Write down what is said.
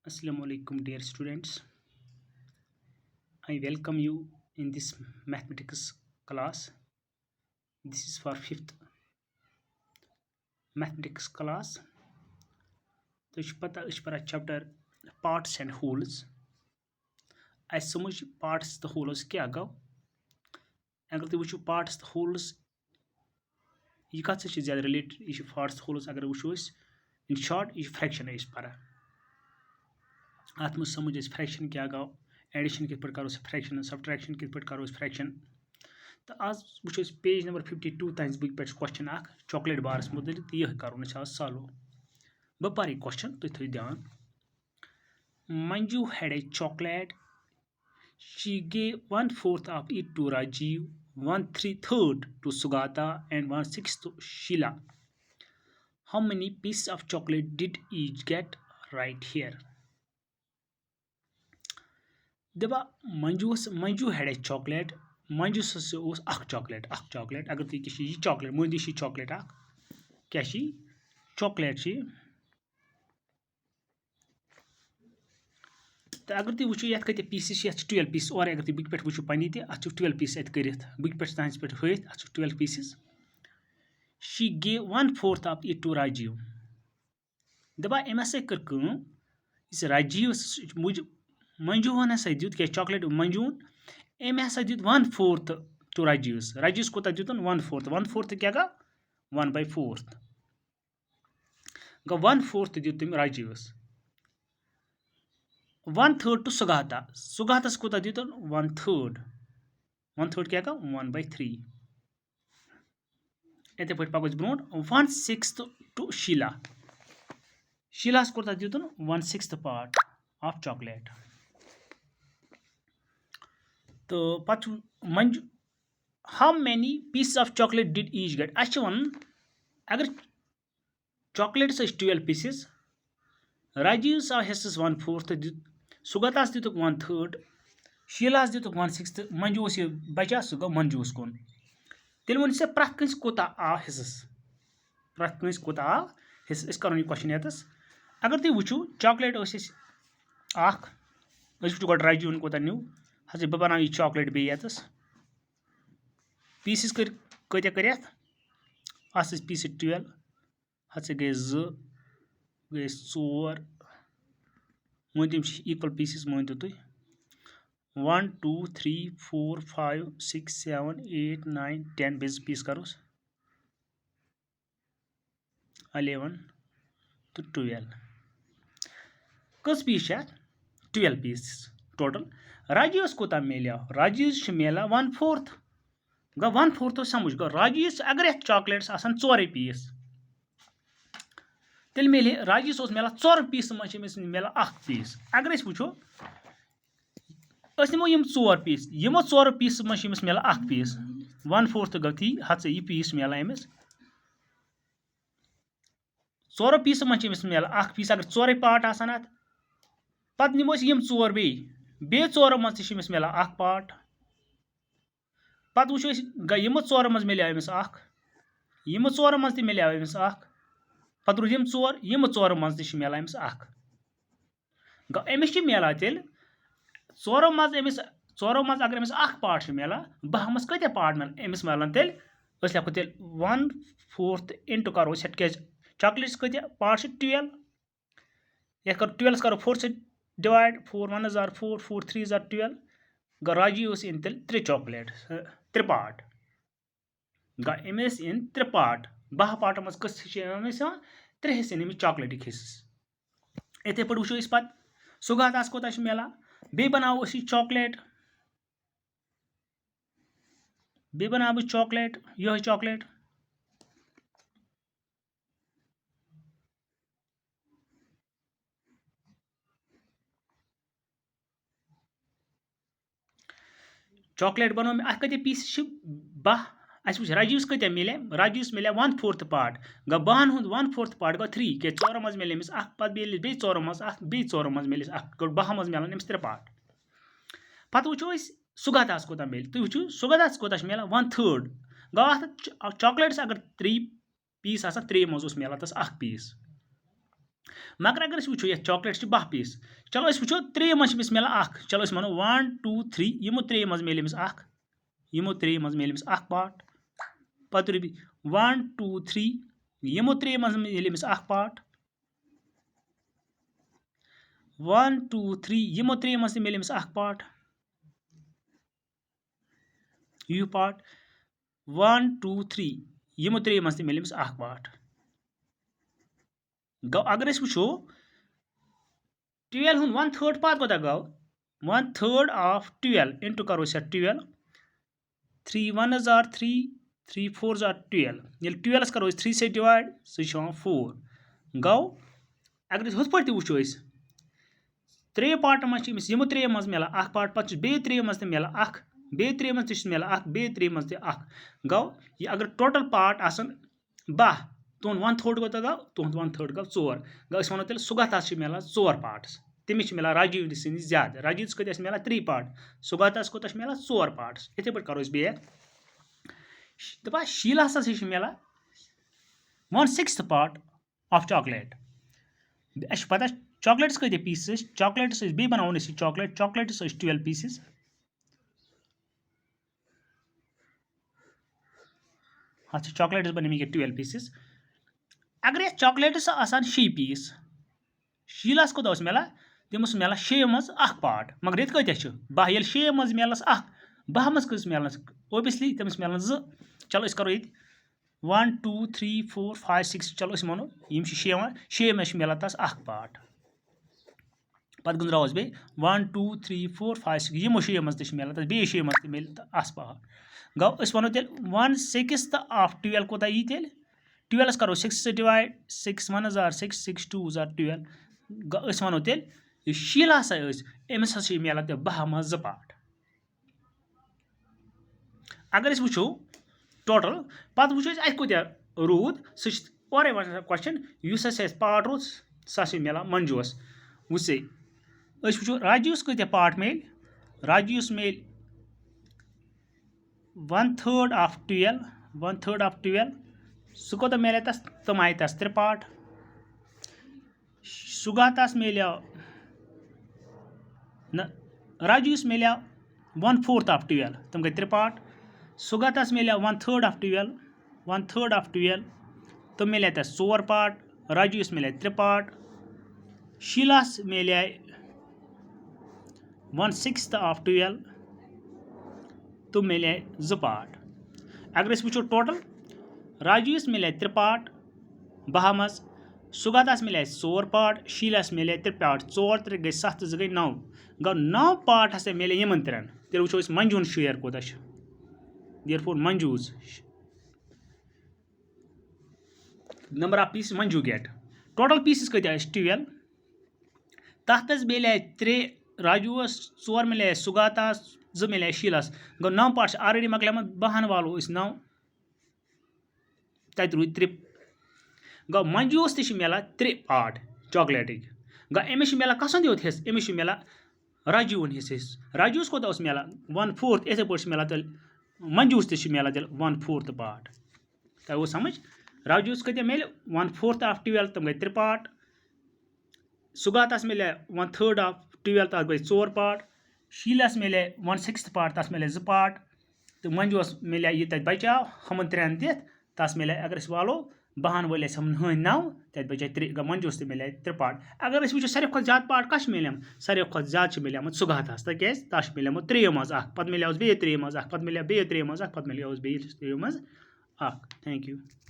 Assalamu alaikum, dear students. I welcome you in this mathematics class. This is for fifth mathematics class. तो पता पर chapter parts and wholes. I समझ parts the wholes क्या गो अगर तुम वुचो parts the wholes ये कत से ज़्यादा related ये parts the wholes अगर वुचो in short ये fraction है इस पर आत्म समझ इस fraction क्या गो एडिशन कित करो फ्रैक्शन सब्ट्रैक्शन कित करो फ्रैक्शन तो आज वो पेज नंबर 52 तान बुक पे क्वेश्चन चॉकलेट बारस मुतल तो यह करो आज सॉल्व बह पर यह क्वेश्चन तुम थो ध्यान Manju had a chocolate she gave 1/4 of it to Rajiv, 1/3 to Sugata and 1/6 to Sheila. How many pieces of chocolate did each get? Right here. दबा Manju had a chocolate Manju से चॉकलेट अगर तुम यह चॉकलेट मोदी चॉकलेट क्या chocolate तो अगर तुम वो ये कत पीसेस 12 पीस और अगर तुम बुक पे वो पन्नी अत 12 पीस अत कर बुक पे तुम पे हथ अत 12 pieces she gave 1/4 of it to Rajiv दबा अम हसा कर राजीव मंजूहन हसा दुत क्या चॉकलेट मंजून अम हसा दुत 1/4 टू राजीवस कोता दुतन 1/4 क्या गा 1/4 गो 1/4 दुत तम राजीवस 1/3 टू सुगातस कोता दुतन 1/3 क्या गा 1/3 इथे पे पको ब्रोट 1/6 टू शीलास कोता दुतन 1/6 पार्ट ऑफ चॉकलेट तो पत Manju how many pieces of chocolate did each get अच्छा वन अगर चॉकलेट्स 12 पीसेस राजीव आव हिस्सस 1/4 सुगतास दितुक 1/3 शीलास दितुक 1/6 मंजूस यह बचा सह गो मंजूस कुन तेल वन से प्रथ कंस कोता आव हिस्सस प्रथ कंस कोता आव हिस्स करो यह क्वेश्चन यतस अगर तुम वो चॉकलेट वो गो राजीवन कोता न्यू हाँ बह बना यह चॉकलेट बे यतस पीसेस कत कर पीस 12 हाँ गए 2 गए 4 वन तम इक्वल पीसेस मान तुम 1 2 3 4 5 6 7 8 9 10 बेस पीस करोस 11 तो 12 कस पीस 12 पीस टोटल राजीवस कोता मिलो राजीव मिला 1/4 गो 1/4 तो समझ गो राजीव अगर चॉकलेट्स आसान 4 पीस तेल मिले राजीव मिला 4 पीस मस मिला 1 पीस अगर वो नमो 4 पीस यमो 4 पीस मस मिला 1 पीस 1/4 गो थी हथ यह पीस मिला अमिस 4 पीस मस मिला 1 पीस अगर 4 पार्ट आसान अत पत नमो 4 बे 4 मज मिला 1 पार्ट पत वो यमो 4 मज मिले अमिस 1 यमो 4 मज मिले अमिस 1 पत रूद 4 यमो 4 मज मिला अमिस 1 गो अमिस मिला तेल 4 मज अगर अमिस 1 पार्ट मिला बहमस कत पार्ट अमिस मिलान तेल लेखो तेल 1/4 इंटू करो क्या चॉकलेट्स कत पार्ट 12 ये करो 12 करो 4 से डिवाइड 4 1 आर 4 4 3 आर 12 गो राजीव इन तेल 3 चॉकलेट 3 पार्ट गो अमिस इन 3 पार्ट 12 पार्ट मज कस 3 हिस्से अमिस चॉकलेट हिस्से इथे पे वो पे सुगातास कोता मिला बे बनाओ चॉकलेट बे बनाओ चॉकलेट यह चॉकलेट चॉकलेट बनो अत कत पीस 12 अस वो राजीवस कत मिले राजीवस मिले 1/4 पार्ट गो 12 हुंद 1/4 पार्ट गो 3 क्या 4 मज मिले अमिस 1 पत बे 4 मज 4 मज मिले 1 गो 12 मज मिलान अमिस 3 पार्ट पत वो सुगातास कोता मिले तुम वो सुगातास कोता मिला 1/3 गो चॉकलेट्स अगर 3 पीस 3 मज मिला तस 1 पीस मगर अगर अस वो ये चॉकलेट 10 पीस चलो अस वो 3 मज मिलान चलो अस मनो 1 2 3 यमो 3 मज मिले यमो 3 मज मिले पार्ट पत 1 2 3 यमो 3 मज मिले पार्ट 1 2 3 यमो 3 मज मिले पार्ट यू पार्ट 1 2 3 यमो 3 मज मिले पार्ट गो अगर अस वो 12 हूँ 1/3 पार्ट कोता गो 1/3 ऑफ 12 इंटू करो 12 3 1 आर 3 3 4 आर 12 ये 12 करो 3 से डिवाइड सह 4 गो अगर हुत पे वो 3 पार्ट मज यमो 3 मज मिलान पार्ट पे बे 3 मज मिलान बे 3 मज मिलान बे 3 मज गो ये अगर टोटल पार्ट आसन 12 तुंद 1/3 गो गो तुंद 1/3 गो 4 गो वो तेल सुगतास मिलान 4 पार्ट्स तमिस मिलान राजीव सद ज्यादा राजीव कत मिलान 3 पार्ट सुगतास कोत मिलान 4 पार्ट्स इथे पे करो बैक दपा शीलास मिलान 1/6 पार्ट ऑफ चॉकलेट अस पता चॉकलेट्स कत पीसेस चॉकलेट्स बे बनावन चॉकलेट चॉकलेट्स 12 पीसेस हाँ चॉकलेट्स बन 12 पीसेस अगर ये चॉकलेट्स आसान 6 पीस शीलास कोत मिलान तमस मिलान 6 मज पार्ट मगर ये कत 12 ये 6 मज मिलस 12 मज कस मिलस ओबियसली तमस मिलान 2 चलो करो ये 1 2 3 4 5 6 चलो मनो 6 मे मिलान तस पार्ट पत गुजराव बे 1 2 3 4 5 6 यमो 6 मज मिलान तस बे 6 मज मिल पार्ट गो वनो तेल 1/6 ऑफ 12 कोता यी तेल 12 करो 6 से डिवाइड 6 1 आर 6 6 2 आर 12 गो वनो तेल शीला अमिस मिलान 12 मज 2 पार्ट अगर वो टोटल पत वो अत रूद सौरे क्वेश्चन उस पार्ट रूद सह मिलान मंजूस वुसे वो राजीवस कत पार्ट मेल राजीवस मेल 1/3 ऑफ 12 1/3 ऑफ 12 सह कोत मिले तस तम आय तस 3 पार्ट सुगातास मिले न राजीवस मिले 1/4 ऑफ 12 तम गई 3 पार्ट सुगातास मिले 1/3 ऑफ 12 1/3 ऑफ 12 तम मिले तस 4 पार्ट राजीवस मिले 3 पार्ट शीलास मिले 1/6 ऑफ 12 तम मिले 2 पार्ट अगर वो टोटल राजीवस मिले 3 पार्ट 12 मज सुगातास मिले 4 पार्ट शीलास मिले 3 पार्ट 4 3 गई 7 2 गई 9 गो 9 पार्ट हसा मिले यमन 3 तेल वो मंजून शेयर कोत देयरफॉर मंजूज number of piece Manju get total pieces कत 12 तथ मिले 3 राजूस 4 मिले सुगातास 2 मिले शीलास गो 9 पार्ट ऑलरेडी मकल 12 वालो 9 तत रूद 3 गो मंजूस मिलान 3 पार्ट चॉकलेट गो अमिस मिलान कसन योत हिस्स अमिस मिलान राजीवन हिस्स राजूस कोत मिलान 1/4 इथे पे मिलान तेल मंजूस मिलान तेल 1/4 पार्ट तह वो समझ राजूस कत मिले 1/4 ऑफ 12 तम गई 3 पार्ट सुगातास मिले 1/3 ऑफ 12 तथ गई 4 पार्ट शीलास मिले 1/6 पार्ट तस मिले 2 पार्ट तो मंजूस मिले ये तत बचाव हमन 3 दिथ तस मिले अगर वालो 12 वाले हम 9 तत बचे 3 गो मंजूस मिले 3 पार्ट अगर वो सारे खुद ज्यादा पार्ट कश मिले सारे खुद ज्यादा मिले सुगातास तक तश मिले 3 मज पे मिले बे 3 मज पे मिले बे 3 मज पे मिले बे 3 मज थैंक यू।